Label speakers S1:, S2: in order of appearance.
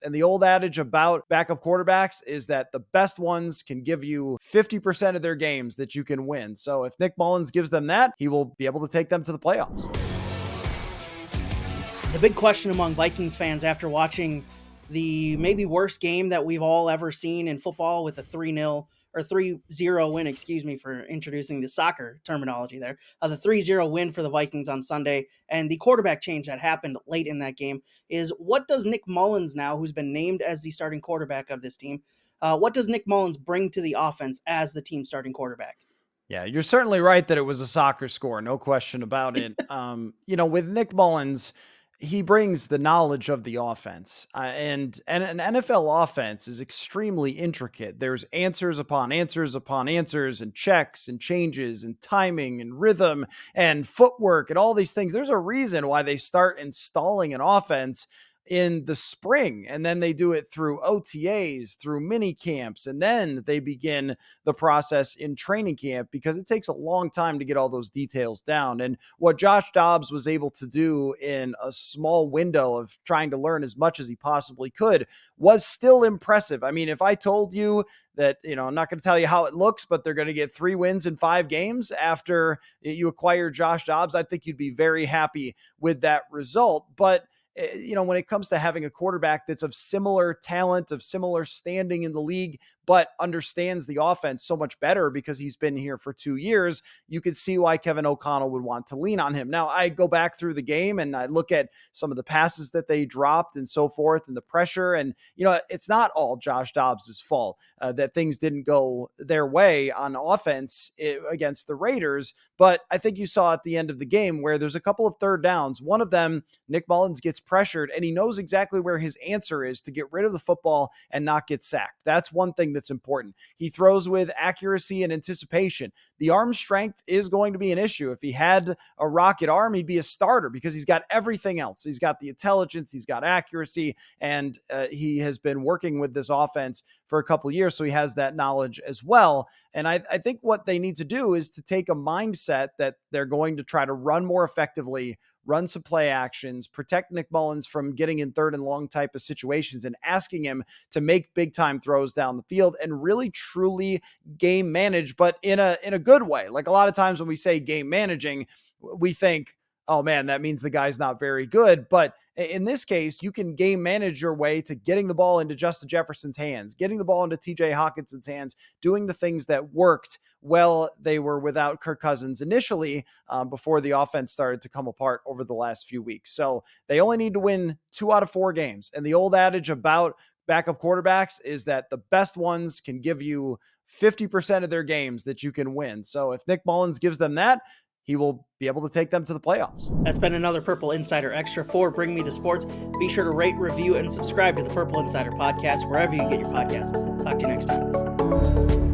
S1: And the old adage about backup quarterbacks is that the best ones can give you 50% of their games that you can win. So if Nick Mullens gives them that, he will be able to take them to the playoffs.
S2: The big question among Vikings fans after watching the maybe worst game that we've all ever seen in football with a 3-0 or 3-0 win, excuse me for introducing the soccer terminology there, the 3-0 win for the Vikings on Sunday and the quarterback change that happened late in that game is, what does Nick Mullens now, who's been named as the starting quarterback of this team, what does Nick Mullens bring to the offense as the team starting quarterback?
S1: Yeah, you're certainly right that it was a soccer score. No question about it. With Nick Mullens, he brings the knowledge of the offense, and an NFL offense is extremely intricate. There's answers upon answers upon answers, and checks and changes and timing and rhythm and footwork and all these things. There's a reason why they start installing an offense in the spring, and then they do it through OTAs, through mini camps, and then they begin the process in training camp, because it takes a long time to get all those details down. And what Josh Dobbs was able to do in a small window of trying to learn as much as he possibly could was still impressive. I mean, if I told you that, I'm not going to tell you how it looks, but they're going to get 3 wins in 5 games after you acquire Josh Dobbs, I think you'd be very happy with that result. But when it comes to having a quarterback that's of similar talent, of similar standing in the league, but understands the offense so much better because he's been here for 2 years, you could see why Kevin O'Connell would want to lean on him. Now, I go back through the game and I look at some of the passes that they dropped and so forth and the pressure. And, it's not all Josh Dobbs' fault that things didn't go their way on offense against the Raiders. But I think you saw at the end of the game where there's a couple of third downs. One of them, Nick Mullens gets pressured and he knows exactly where his answer is to get rid of the football and not get sacked. That's one thing that's important. He throws with accuracy and anticipation. The arm strength is going to be an issue. If he had a rocket arm, he'd be a starter because he's got everything else. He's got the intelligence, he's got accuracy, and he has been working with this offense for a couple of years, so he has that knowledge as well. And I think what they need to do is to take a mindset that they're going to try to run more effectively, run some play actions, protect Nick Mullens from getting in third and long type of situations, and asking him to make big time throws down the field and really truly game manage, but in a good way. Like a lot of times when we say game managing, we think, oh man, that means the guy's not very good. But in this case, you can game manage your way to getting the ball into Justin Jefferson's hands, getting the ball into TJ Hawkinson's hands, doing the things that worked well. They were without Kirk Cousins initially before the offense started to come apart over the last few weeks. So they only need to win 2 out of 4 games. And the old adage about backup quarterbacks is that the best ones can give you 50% of their games that you can win. So if Nick Mullens gives them that, he will be able to take them to the playoffs.
S2: That's been another Purple Insider Extra for Bring Me the Sports. Be sure to rate, review, and subscribe to the Purple Insider Podcast wherever you get your podcasts. Talk to you next time.